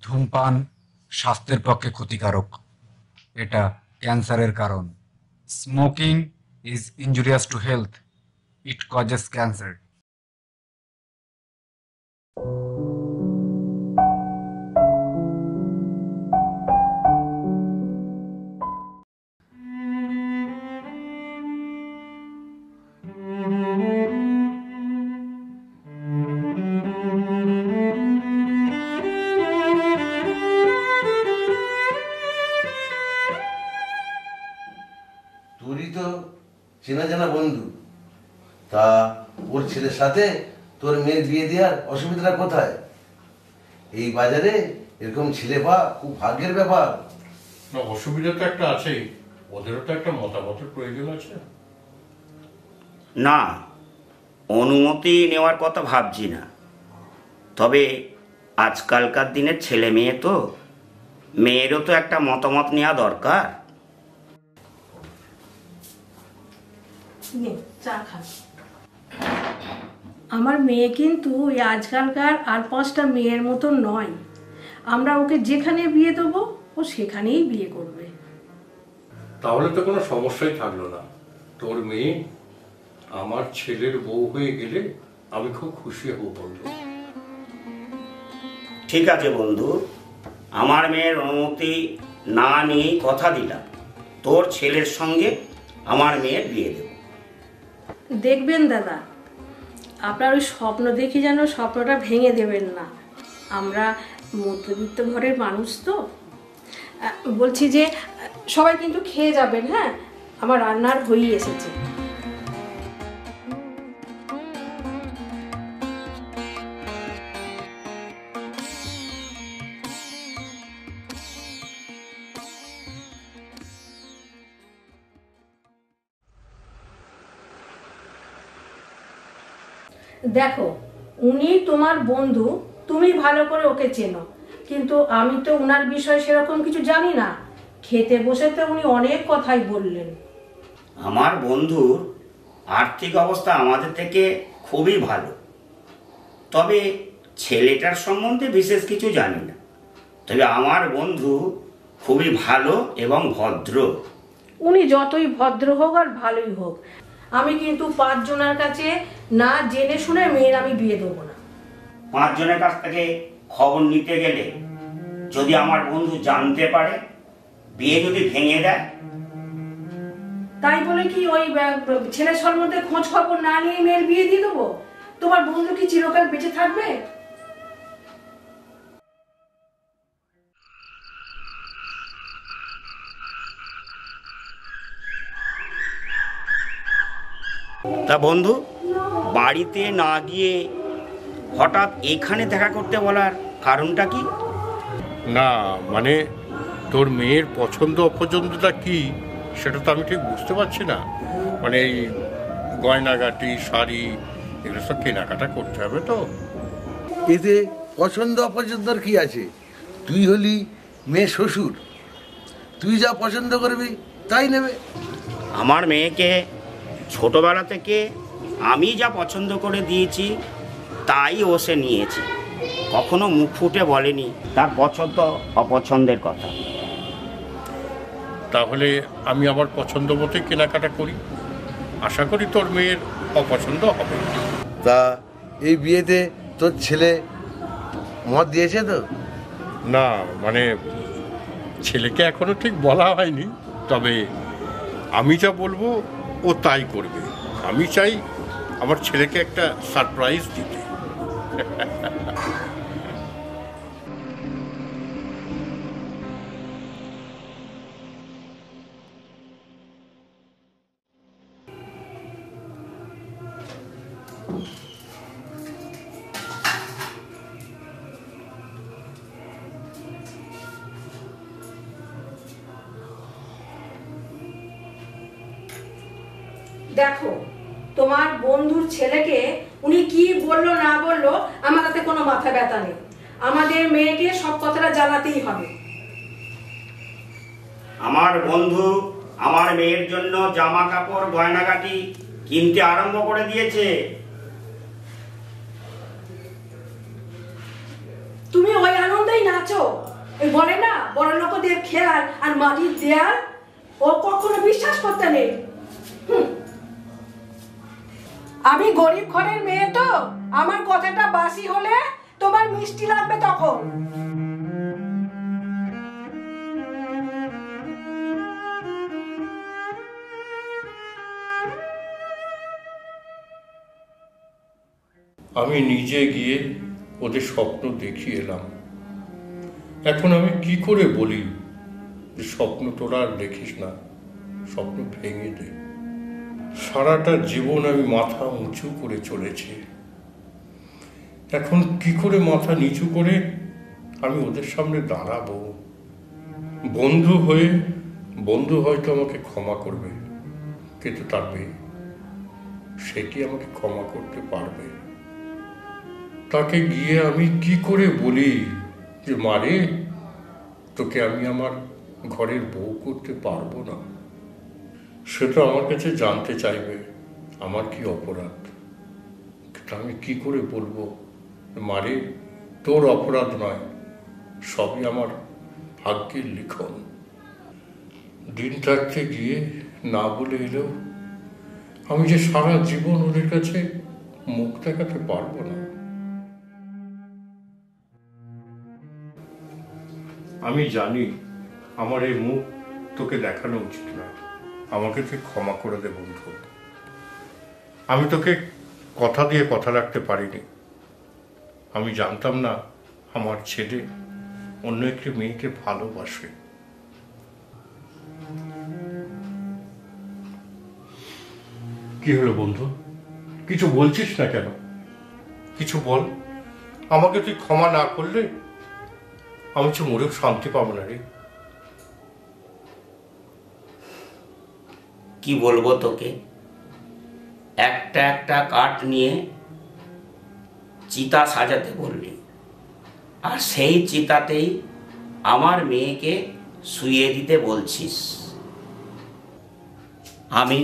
ধূমপান স্বাস্থ্যের পক্ষে ক্ষতিকারক। এটা ক্যান্সারের কারণ। Smoking is injurious to health. It causes cancer. তোরই তো চেনা জানা বন্ধু, তা ওর ছেলের সাথে তোর মেয়ের বিয়ে দেওয়ার অসুবিধাটা কোথায়? এই বাজারে এরকম ছেলে পাওয়া খুব ভাগ্যের ব্যাপার। না, অসুবিধা তো একটা আছেই, ওদেরও তো একটা মতামতের প্রয়োজন আছে। না, অনুমতি নেওয়ার কথা ভাবছি না, তবে আজকালকার দিনের ছেলে মেয়ে তো, মেয়েরও তো একটা মতামত নেওয়া দরকার। চা খান। আমার মেয়ে কিন্তু ওই আজকালকার আর 5টা মেয়ের মতো নয়। আমরা ওকে যেখানে বিয়ে দেবো ও সেখানেই বিয়ে করবে। তাহলে তো কোনো সমস্যাই থাকলো না। তোর মেয়ে আমার ছেলের বউ হয়ে গেলে আমি খুব খুশি হব বন্ধু। ঠিক আছে বন্ধু, আমার মেয়ের অনুমতি না নিয়েই কথা দিলাম, তোর ছেলের সঙ্গে আমার মেয়ের বিয়ে দেব। দেখবেন দাদা, আপনার ওই স্বপ্ন দেখি যেন স্বপ্নটা ভেঙে দেবেন না। আমরা মধ্যবিত্ত ঘরের মানুষ তো। বলছি যে সবাই কিন্তু খেয়ে যাবেন। হ্যাঁ, আমার রান্নার হয়েই এসেছে। দেখো, উনি তোমার বন্ধু, তুমি ভালো করে ওকে চেনো, কিন্তু আমি তো ওনার বিষয়ে সেরকম কিছু জানি না। খেতে বসে তো উনি অনেক কথাই বললেন। আমার বন্ধুর আর্থিক অবস্থা আমাদের থেকে খুবই ভালো, তবে ছেলেটার সম্বন্ধে বিশেষ কিছু জানি না। তবে আমার বন্ধু খুবই ভালো এবং ভদ্র। উনি যতই ভদ্র হোক আর ভালোই হোক, আমি কিন্তু 5 জনের কাছে না জেনে শুনে মেয়ের আমি বিয়ে দেবো না। 5 জনের কাছ থেকে খবর নিতে গেলে যদি আমার বন্ধু জানতে পারে, বিয়ে যদি ভেঙে দেয়, তাই বলে কি ওই ছেলের সম্বন্ধে খোঁজ খবর না নিয়ে মেয়ের বিয়ে দিয়ে দেবো? তোমার বন্ধু কি চিরকাল বেঁচে থাকবে? তা বন্ধু, বাড়িতে না গিয়ে হঠাৎ এখানে দেখা করতে বলার কারণটা কি? না মানে, তোর মেয়ের পছন্দ অপছন্দটা কি সেটা তো আমি ঠিক বুঝতে পারছি না। মানে এই গয়নাগাটি, শাড়ি, এগুলো সব কেনাকাটা করতে হবে তো। এতে পছন্দ অপছন্দর কি আছে? তুই হলি মেয়ে শ্বশুর, তুই যা পছন্দ করবি তাই নেবে। আমার মেয়েকে ছোটবেলা থেকে আমি যা পছন্দ করে দিয়েছি তাই ও সে নিয়েছে, কখনো মুখ ফুটে বলেনি তার পছন্দ অপছন্দের কথা। তাহলে আমি আমার পছন্দ মতোই কেনাকাটা করি, আশা করি তোর মেয়ের অপছন্দ হবে। তা এই বিয়েতে তোর ছেলে মত দিয়েছে তো? না মানে, ছেলেকে এখনো ঠিক বলা হয়নি, তবে আমি যা বলবো ও তাই করবে। আমি চাই আমার ছেলেকে একটা সারপ্রাইজ দিতে। দেখো, তোমার বন্ধুর ছেলেকে উনি কি বললো না বললো আমার তাতে কোনো মাথা ব্যথা নেই। আমাদের মেয়েকে সব কথাটা জানাতেই হবে। আমার বন্ধু আমার মেয়ের জন্য জামা কাপড় গয়নাগাটি কিনতে আরম্ভ করে দিয়েছে। তুমি ওই আনন্দেই নাচো। ওই বলে না বড় লোকদের খেয়াল আর মাটির দেয়াল, ও কখনো বিশ্বাস করতে নেই। আমি গরিব ঘরের মেয়ে তো, আমার কথাটা বাসি হলে তোমার মিষ্টি লাগবে তখন। আমি নিজে গিয়ে ওদের স্বপ্ন দেখিয়ে এলাম। এখন আমি কি করে বলি যে স্বপ্ন তোরা আর দেখিস না, স্বপ্ন ভেঙে দে। সারাটা জীবন আমি মাথা উঁচু করে চলেছি, এখন কি করে মাথা নিচু করে আমি ওদের সামনে দাঁড়াবো? বন্ধু হয়তো আমাকে ক্ষমা করবে, কিন্তু তার মেয়ে, সে কি আমাকে ক্ষমা করতে পারবে? তাকে গিয়ে আমি কি করে বলি যে মারে, তোকে আমি আমার ঘরের বউ করতে পারবো না? সে তো আমার কাছে জানতে চাইবে আমার কি অপরাধ, কিন্তু আমি কি করে বলবো মারে তোর অপরাধ নয়, সবই আমার ভাগ্যের লিখন। দিন থাকতে গিয়ে না বলে এলেও আমি যে সারা জীবন ওদের কাছে মুখ দেখাতে পারবো না। আমি জানি আমার এই মুখ তোকে দেখানো উচিত না, আমাকে তুই ক্ষমা করে দে বন্ধু। আমি তোকে কথা দিয়ে কথা রাখতে পারিনি। আমি জানতাম না আমার ছেলে অন্য একটি মেয়েকে ভালোবাসে। কি হলো বন্ধু, কিছু বলছিস না কেন? কিছু বল, আমাকে তুই ক্ষমা না করলে আমি তো মরেও শান্তি পাবো না রে। কি বলবো তোকে, একটা একটা কাঠ নিয়ে চিতা সাজাতে বললি, আর সেই চিতাতেই আমার মেয়েকে শুইয়ে দিতে বলছিস। আমি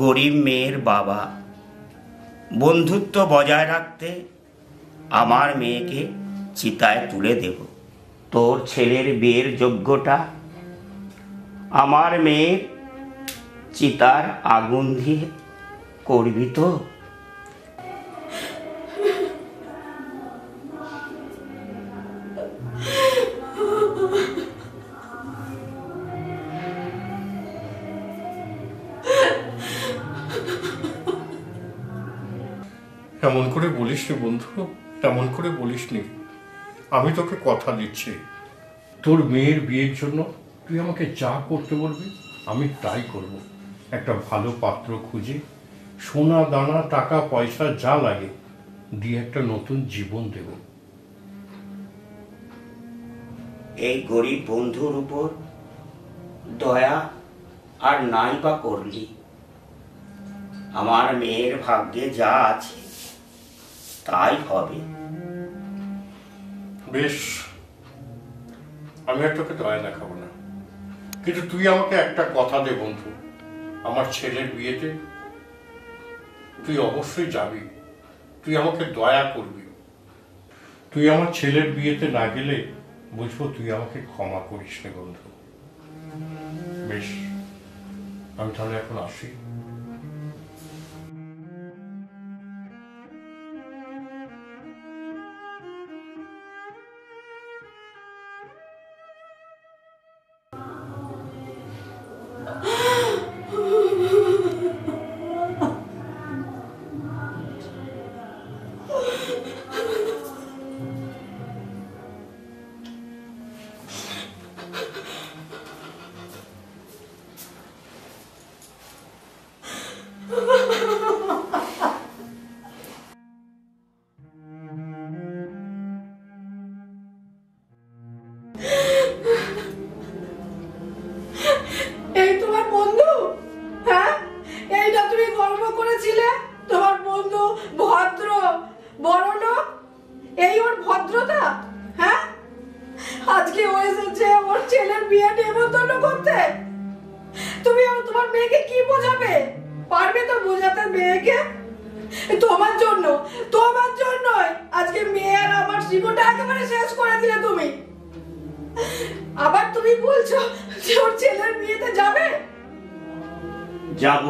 গরিব মেয়ের বাবা, বন্ধুত্ব বজায় রাখতে আমার মেয়েকে চিতায় তুলে দেব। তোর ছেলের বিয়ের যোগ্যটা আমার মেয়ের চিতার আগুন দিয়ে করবি তো? এমন করে বলিস নি বন্ধু, এমন করে বলিস নি। আমি তোকে কথা দিচ্ছি, তোর মেয়ের বিয়ের জন্য তুই আমাকে যা করতে বলবি আমি তাই করব। একটা ভালো পাত্র খুঁজে সোনা দানা টাকা পয়সা যা লাগে দিয়ে একটা নতুন জীবন দেব। এই গরিব বন্ধুর উপর দয়া আর নাই বা করলি, আমার মেয়ের ভাগ্যে যা আছে তাই হবে। বেশ, আমি আর তোকে দয়া দেখাবো না, কিন্তু তুই আমাকে একটা কথা দে বন্ধু, আমার ছেলের বিয়েতে তুই অবশ্যই যাবি, তুই আমাকে দয়া করবি। তুই আমার ছেলের বিয়েতে না গেলে বুঝবো তুই আমাকে ক্ষমা করিস না বন্ধু। বেশ, আমি তাহলে এখন আসি। এই তোমার বন্ধু? হ্যাঁ, এইটা তুমি গল্প করেছিলে তোমার বন্ধু ভদ্র বড় লোক, এই ওর ভদ্রতা? হ্যাঁ, আজকে ও এসেছে ওর ছেলের বিয়ে নেমন্তন্ন করতে। তুমি আর তোমার মেয়েকে কি বোঝাবে? পারবে তো বোঝাতে মেয়েকে? তোমার জন্যই আজকে মেয়ে আর আমার জীবনটা একেবারে শেষ করে দিলে তুমি। আবার তুমি বলছো যে ওর ছেলের বিয়েতে যাবে? যাব।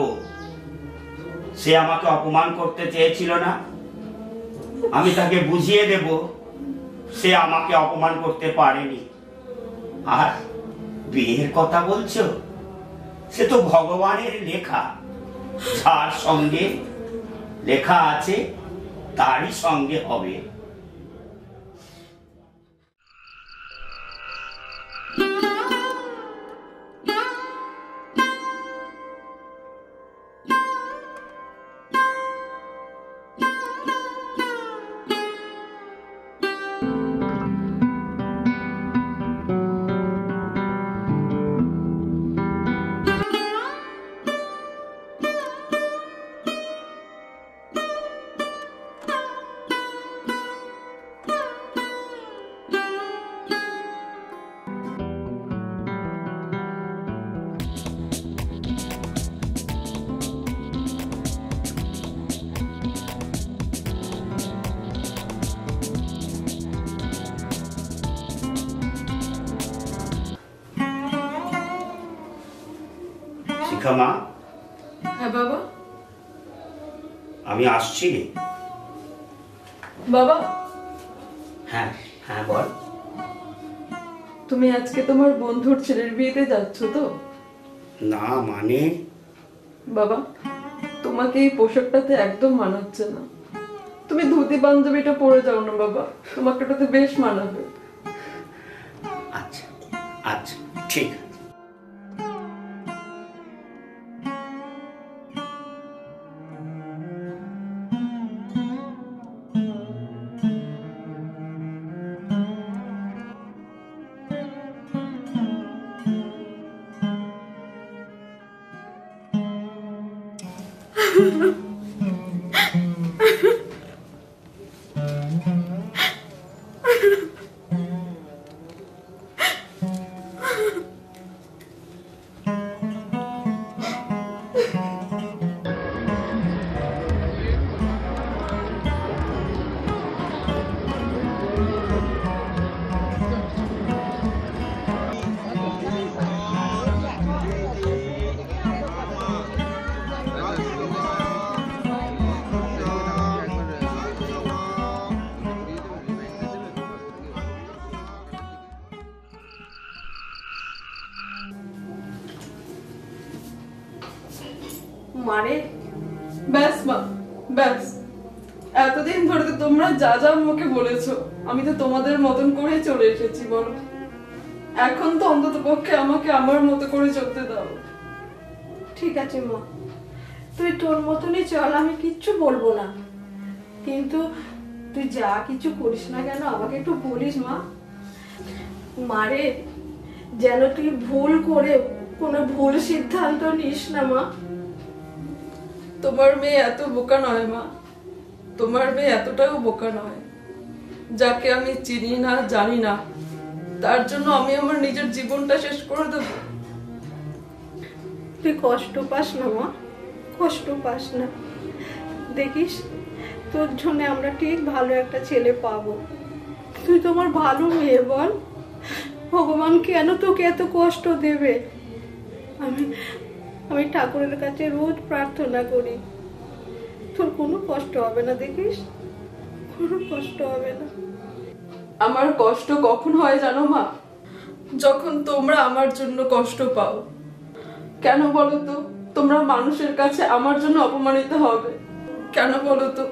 সে আমাকে অপমান করতে চেয়েছিল না, আমি তাকে বুঝিয়ে দেব সে আমাকে অপমান করতে পারেনি। আর বিয়ের কথা বলছো, সে তো ভগবানের লেখা, যার সঙ্গে লেখা আছে তারই সঙ্গে হবে। শিখা মা, হ্যাঁ বাবা। আমি আসছি। বাবা, হ্যাঁ হ্যাঁ বল। তুমি আজকে তোমার বন্ধুর ছেলের বিয়েতে যাচ্ছ তো? না মানে? বাবা, তোমাকে এই পোশাকটাতে একদম মানাচ্ছে না। তুমি ধুতি পাঞ্জাবিটা পরে যাও না বাবা, তোমাকে ওটাতে বেশ মানাবে। আচ্ছা আচ্ছা ঠিক আছে। মারে ব্যাস মা, ব্যাস। এতদিন ধরে তো তোমরা যা যা আমাকে বলেছো, আমি তো তোমাদের মতন করে চলে এসেছি বলো। এখন তো অন্তত পক্ষে আমাকে আমার মতো করে চলতে দাও। ঠিক আছে মা, তুই তোর মতনই চল, আমি কিচ্ছু বলবো না। কিন্তু তুই যা কিছু করিস না কেন আমাকে একটু বলিস মা। মারে, যেন তুই ভুল করে কোনো ভুল সিদ্ধান্ত নিস না মা। তোমার মেয়ে এত বোকা নয় মা, তোমার মেয়ে এতটাও বোকা নয়। যাকে আমি চিনি না, জানি না, তার জন্য আমি আমার নিজের জীবনটা শেষ করে দেব? তুই কষ্ট পাস না মা, কষ্ট পাস না। দেখিস, তোর জন্য আমরা ঠিক ভালো একটা ছেলে পাবো। তুই তো আমার ভালো মেয়ে, বল ভগবান কেন তোকে এত কষ্ট দেবে? আমি আমি ঠাকুরের কাছে রোজ প্রার্থনা করি তোর কোনো কষ্ট হবে না, দেখিস কোনো কষ্ট হবে না। আমার কষ্ট কখন হয় জানো মা? যখন তোমরা আমার জন্য কষ্ট পাও। কেন বলো তো তোমরা মানুষের কাছে আমার জন্য অপমানিত হবে? কেন বলো তো?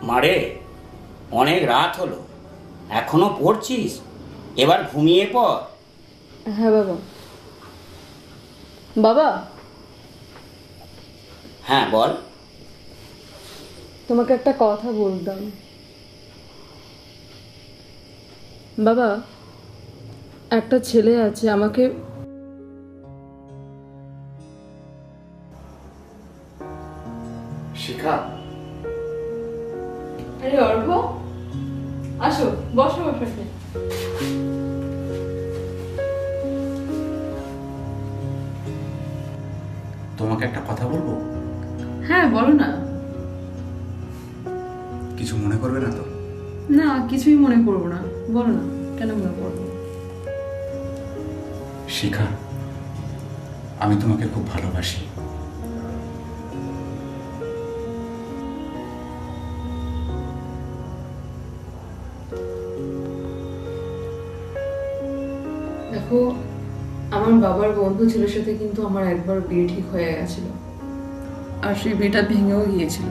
মারে, অনেক রাত হলো, এখনো পড়ছিস? এবার ঘুমিয়ে পড়। হ্যাঁ বাবা। বাবা, হ্যাঁ বল। তোমাকে একটা কথা বলতাম। বাবা, একটা ছেলে আছে আমাকে শিখা, আরে অর্ঘ, আসো, বসো বসো। তোমাকে একটা কথা বলবো? হ্যাঁ বলো না। কিছু মনে করবে না তো? না, কিছুই মনে করবো না, বলো না, কেন মনে করবো? শিখা, আমি তোমাকে খুব ভালোবাসি। দেখো, আমার বাবার বন্ধু ছেলের সাথে কিন্তু আমার একবার বিয়ে ঠিক হয়ে গেছিল, আর সেই বিয়েটা ভেঙেও গিয়েছিল।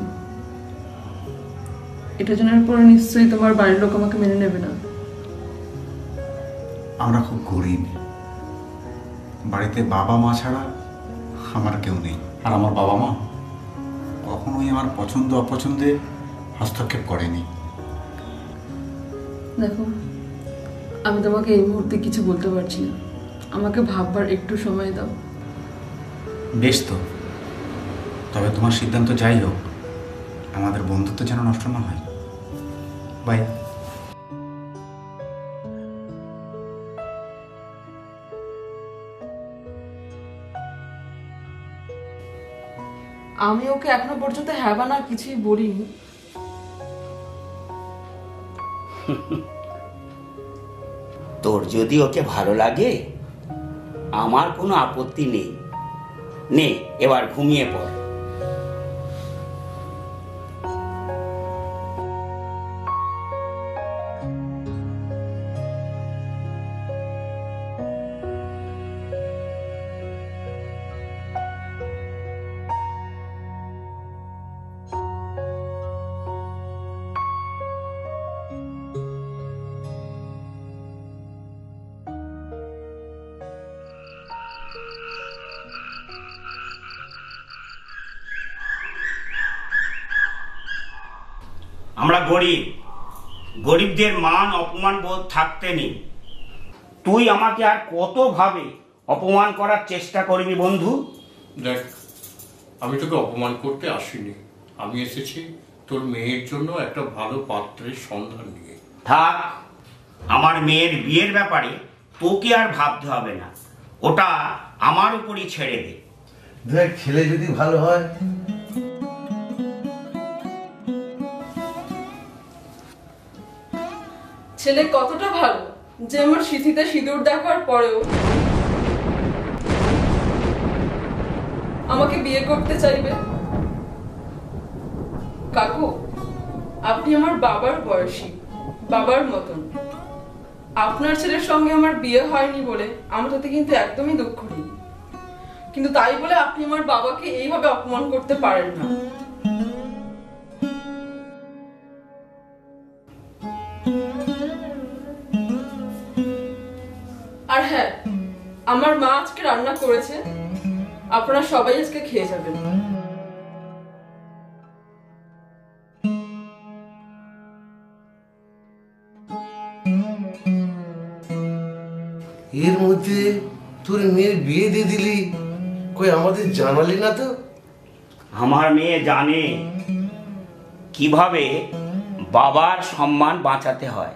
এটা জানার পরে নিশ্চয়ই তোমার বাড়ির লোক আমাকে মেনে নেবে না। আমরা খুব গরিব, বাড়িতে বাবা মা ছাড়া আমার কেউ নেই। আর আমার বাবা মা কখনোই আমার পছন্দ অপছন্দে হস্তক্ষেপ করেনি। দেখো, আমি তোমাকে এই মুহূর্তে কিছু বলতে পারছি না, আমাকে ভাববার একটু সময় দাও। বেশ তো, তবে তোমার সিদ্ধান্ত যাই হোক, আমাদের বন্ধুত্ব যেন নষ্ট না হয়। বাই। আমি ওকে এখনো পর্যন্ত হ্যাঁ বা না কিছুই বলিনি। তোর যদি ওকে ভালো লাগে, আমার কোনো আপত্তি নেই। নে, এবার ঘুমিয়ে পড়। আমরা গরিব, গরিবদের মান অপমান বোধ থাকতে নেই। তুই আমাকে আর কতভাবে অপমান করার চেষ্টা করবি বন্ধু? দেখ, আমি তোকে অপমান করতে আসিনি, আমি এসেছি তোর মেয়ের জন্য একটা ভালো পাত্রের সন্ধান নিয়ে। থাক, আমার মেয়ের বিয়ের ব্যাপারে তোকে আর ভাবতে হবে না, ওটা আমার উপরই ছেড়ে দে। দেখ, ছেলে যদি ভালো হয়, ছেলে কতটা ভালো যে আমার সিঁথিতে সিঁদুর দেখার পরেও আমাকে বিয়ে করতে চাইবে। কাকু, আপনি আমার বাবার বয়সী, বাবার মতন। আপনার ছেলের সঙ্গে আমার বিয়ে হয়নি বলে আমার তাতে কিন্তু একদমই দুঃখ নেই, কিন্তু তাই বলে আপনি আমার বাবাকে এইভাবে অপমান করতে পারেন না। আর হ্যাঁ, আমার মা আজকে রান্না করেছে, আপনারা সবাই আজকে খেয়ে যাবেন। এর মধ্যে তোর মেয়ের বিয়ে দিয়ে দিলি, কই আমাদের জানালি না তো? আমার মেয়ে জানে কিভাবে বাবার সম্মান বাঁচাতে হয়।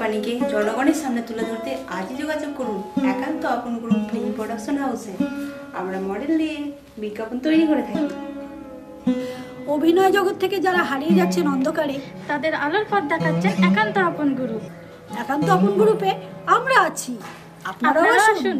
বাণীকে জনগণের সামনে তুলে ধরতে আজই যোগাযোগ করুন একান্ত আপন গ্রুপ ফিল্ম প্রোডাকশন হাউসে। আমরা মডেল দিয়ে বিজ্ঞাপন তৈরি করে থাকি। অভিনয় জগৎ থেকে যারা হারিয়ে যাচ্ছেন অন্ধকারে, তাদের আলোর পথ দেখাচ্ছেন একান্ত আপন গ্রুপ। একান্ত আপন গ্রুপে আমরা আছি, আপনারাও আসুন।